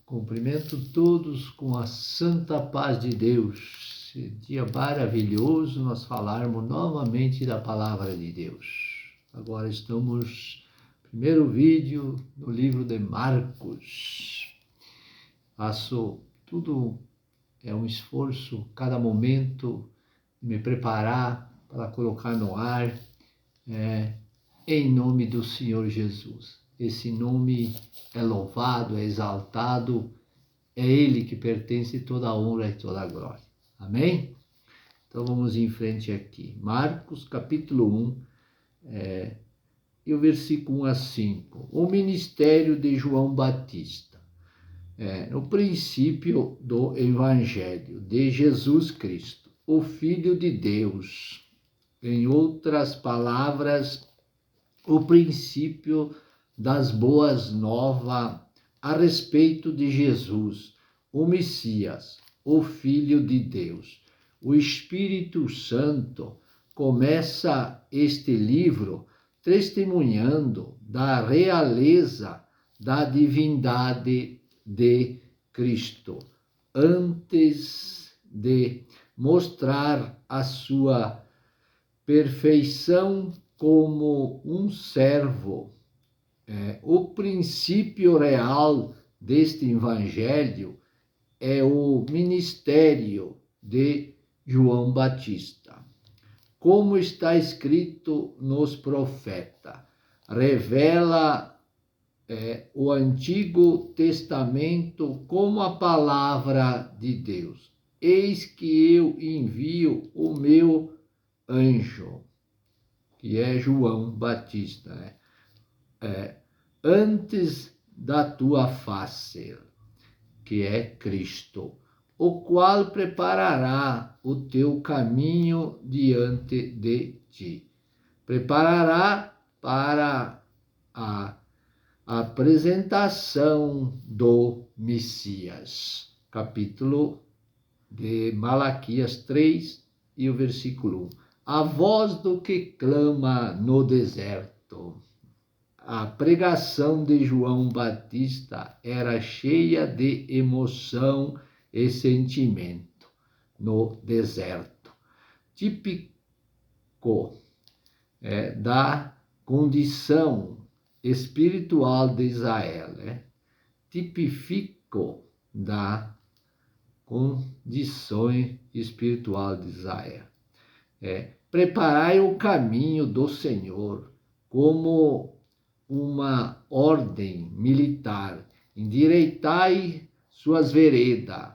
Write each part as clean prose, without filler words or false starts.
Cumprimento todos com a santa paz de Deus. Esse dia maravilhoso nós falarmos novamente da palavra de Deus. Agora estamos no primeiro vídeo no livro de Marcos. Faço tudo, é um esforço, cada momento, de me preparar para colocar no ar, em nome do Senhor Jesus. Esse nome é louvado, é exaltado, é Ele que pertence toda a honra e toda a glória. Amém? Então vamos em frente aqui. Marcos capítulo 1, e o versículo 1 a 5. O ministério de João Batista. No princípio do Evangelho de Jesus Cristo, o Filho de Deus. Em outras palavras, o princípio das boas novas a respeito de Jesus, o Messias, o Filho de Deus. O Espírito Santo começa este livro testemunhando da realeza da divindade de Cristo, antes de mostrar a sua perfeição como um servo. O princípio real deste evangelho é o ministério de João Batista. Como está escrito nos profetas, revela o Antigo Testamento como a palavra de Deus. Eis que eu envio o meu anjo, que é João Batista, antes da tua face, que é Cristo, o qual preparará o teu caminho diante de ti. Preparará para a apresentação do Messias. Capítulo de Malaquias 3 e o versículo 1. A voz do que clama no deserto. A pregação de João Batista era cheia de emoção e sentimento no deserto, típico da condição espiritual de Israel, tipifico da condição espiritual de Israel. Preparai o caminho do Senhor, como uma ordem militar, endireitai suas veredas,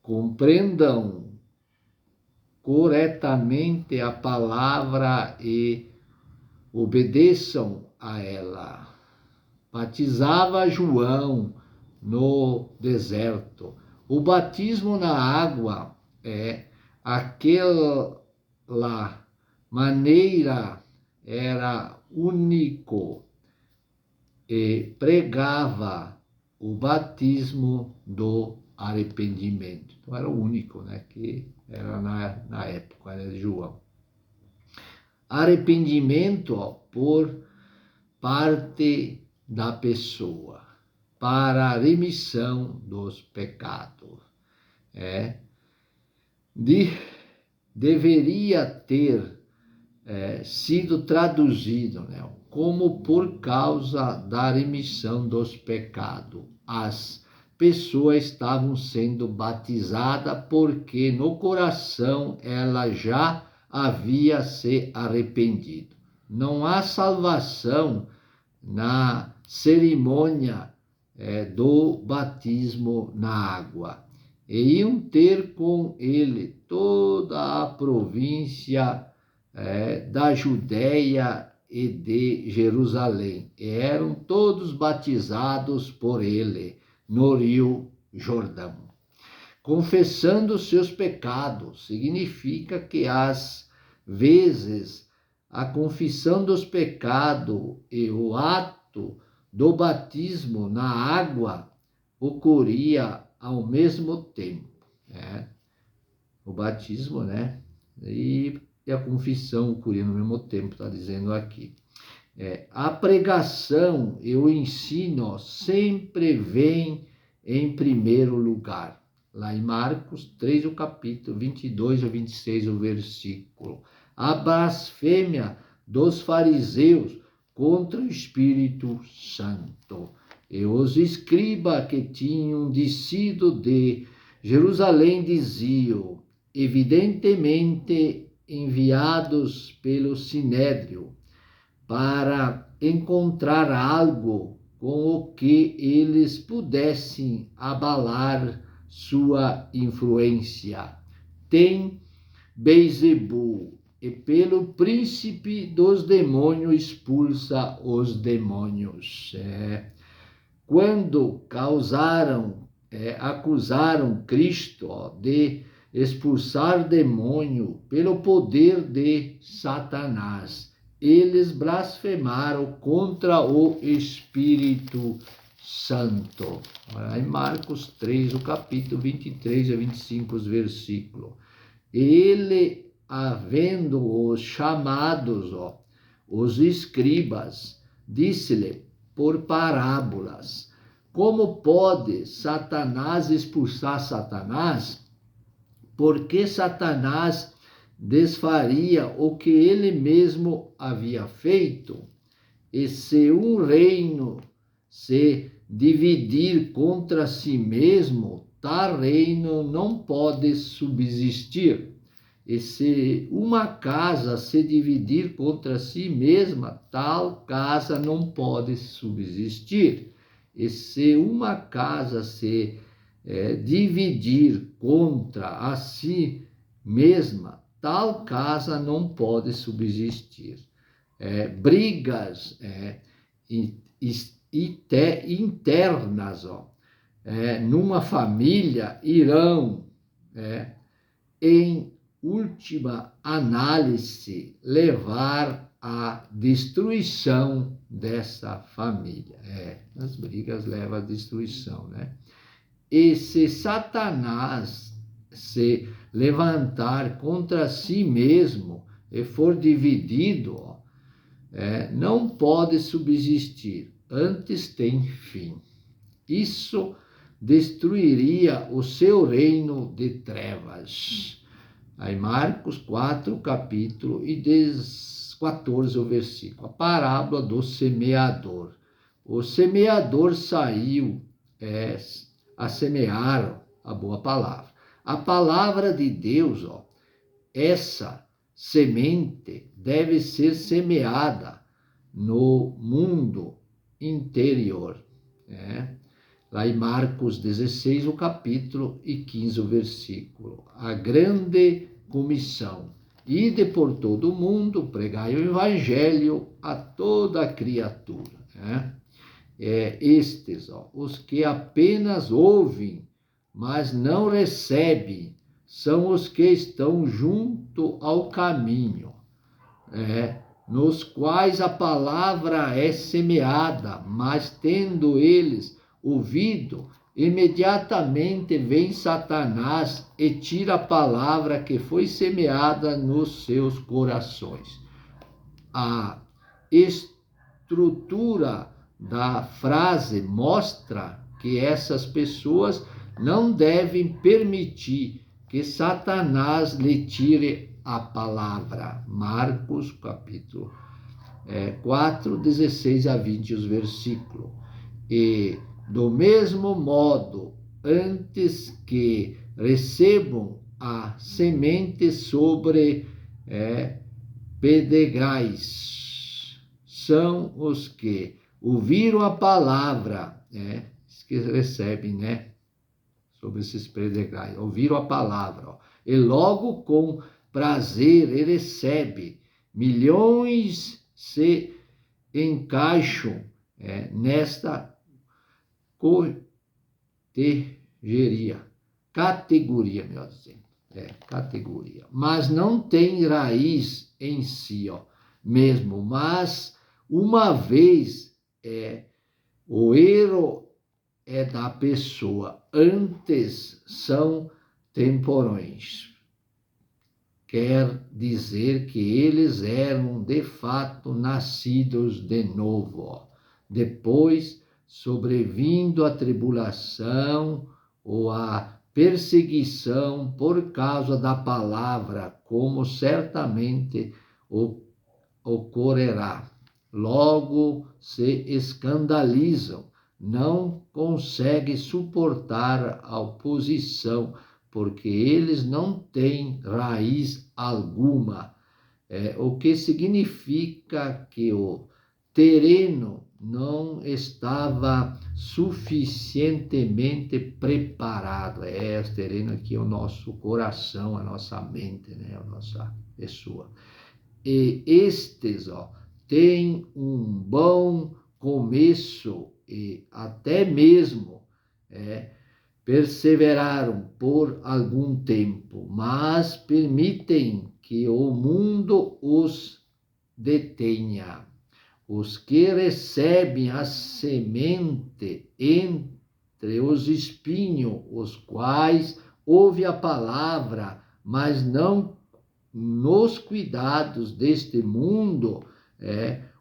compreendam corretamente a palavra e obedeçam a ela. Batizava João no deserto. O batismo na água é aquela maneira, era único, e pregava o batismo do arrependimento. Então era o único, que era na época de João. Arrependimento por parte da pessoa, para a remissão dos pecados. Deveria ter sido traduzido, como por causa da remissão dos pecados. As pessoas estavam sendo batizadas porque no coração ela já havia se arrependido. Não há salvação na cerimônia do batismo na água. E iam ter com ele toda a província da Judéia e de Jerusalém. E eram todos batizados por ele no Rio Jordão. Confessando seus pecados, significa que às vezes a confissão dos pecados e o ato do batismo na água ocorria ao mesmo tempo. O batismo, e a confissão ocorria no mesmo tempo, está dizendo aqui. A pregação e o ensino sempre vem em primeiro lugar. Lá em Marcos 3, o capítulo 22 a 26, o versículo. A blasfêmia dos fariseus contra o Espírito Santo. E os escribas que tinham descido de Jerusalém diziam, evidentemente enviados pelo Sinédrio, para encontrar algo com o que eles pudessem abalar sua influência. Tem Beelzebul, e pelo príncipe dos demônios expulsa os demônios. Quando acusaram Cristo de expulsar demônio pelo poder de Satanás, eles blasfemaram contra o Espírito Santo. Em Marcos 3, o capítulo 23 a 25, os versículos. Ele, havendo-os chamados, os escribas, disse-lhe por parábolas, como pode Satanás expulsar Satanás? Porque Satanás desfaria o que ele mesmo havia feito? E se um reino se dividir contra si mesmo, tal reino não pode subsistir. E se uma casa se dividir contra si mesma, tal casa não pode subsistir. E se uma casa se dividir contra a si mesma, tal casa não pode subsistir. Brigas internas numa família irão, em última análise, levar à destruição dessa família. As brigas levam à destruição, né? E se Satanás se levantar contra si mesmo e for dividido, não pode subsistir, antes tem fim. Isso destruiria o seu reino de trevas. Aí Marcos 4, capítulo e 14, o versículo. A parábola do semeador. O semeador saiu a semear a boa palavra. A palavra de Deus, essa semente deve ser semeada no mundo interior. Lá em Marcos 16, o capítulo e 15, o versículo. A grande comissão. Ide por todo o mundo, pregai o evangelho a toda a criatura. Estes, os que apenas ouvem, mas não recebem, são os que estão junto ao caminho, nos quais a palavra é semeada, mas tendo eles ouvido, imediatamente vem Satanás e tira a palavra que foi semeada nos seus corações. A estrutura da frase mostra que essas pessoas não devem permitir que Satanás lhe tire a palavra. Marcos, capítulo 4, 16 a 20, os versículos. E, do mesmo modo, antes que recebam a semente sobre pedregais, são os que ouviram a palavra, que recebem, sobre esses pedregais, ouviram a palavra, e logo com prazer ele recebe. Milhões se encaixam nesta categoria, melhor dizendo, categoria, mas não tem raiz em si, mesmo, mas uma vez o erro é da pessoa, antes são temporões. Quer dizer que eles eram de fato nascidos de novo. Depois sobrevindo a tribulação ou a perseguição por causa da palavra, como certamente ocorrerá. Logo se escandalizam, não conseguem suportar a oposição, porque eles não têm raiz alguma, o que significa que o terreno não estava suficientemente preparado. O terreno aqui é o nosso coração, a nossa mente, né? A nossa pessoa. E estes, têm um bom começo e até mesmo perseveraram por algum tempo, mas permitem que o mundo os detenha. Os que recebem a semente entre os espinhos, os quais ouvem a palavra, mas não nos cuidados deste mundo,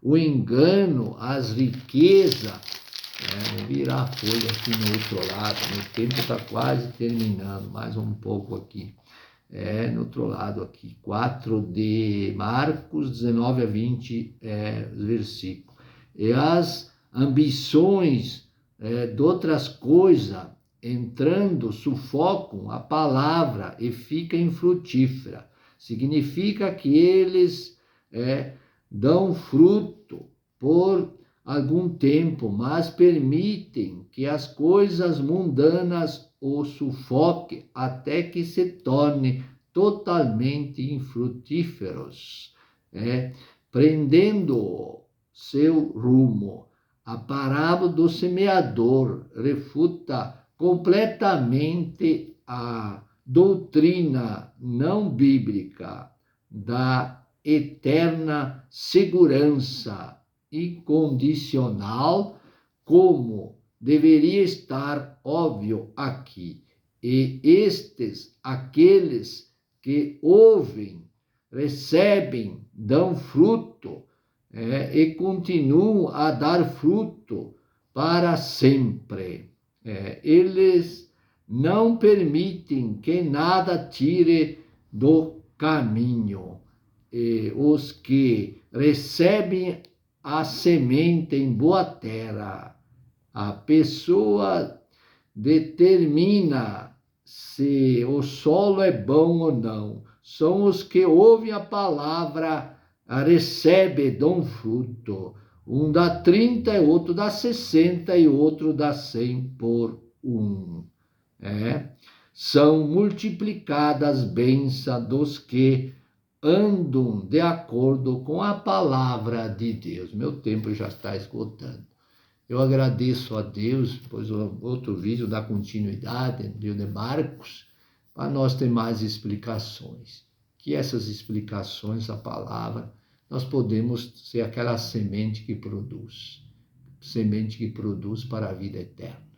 o engano, as riquezas. Vou virar a folha aqui no outro lado, meu tempo está quase terminando, mais um pouco aqui. No outro lado aqui, 4 de Marcos 19 a 20, versículo. E as ambições de outras coisas entrando sufocam a palavra e fica infrutífera. Significa que eles dão fruto por algum tempo, mas permitem que as coisas mundanas o sufoquem até que se tornem totalmente infrutíferos, prendendo seu rumo. A parábola do semeador refuta completamente a doutrina não bíblica da eterna segurança incondicional, como deveria estar óbvio aqui. E aqueles que ouvem, recebem, dão fruto, e continuam a dar fruto para sempre. Eles não permitem que nada tire do caminho. E os que recebem a semente em boa terra, a pessoa determina se o solo é bom ou não. São os que ouvem a palavra, recebem, dão fruto. Um dá 30, outro dá 60 e outro dá 100 por um. São multiplicadas as bênçãos dos que andam de acordo com a palavra de Deus. Meu tempo já está esgotando. Eu agradeço a Deus, pois o outro vídeo dá continuidade, vídeo de Marcos, para nós ter mais explicações. Que essas explicações, a palavra, nós podemos ser aquela semente que produz para a vida eterna,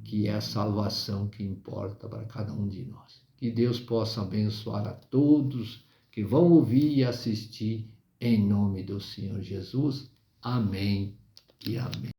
que é a salvação que importa para cada um de nós. Que Deus possa abençoar a todos que vão ouvir e assistir, em nome do Senhor Jesus. Amém e amém.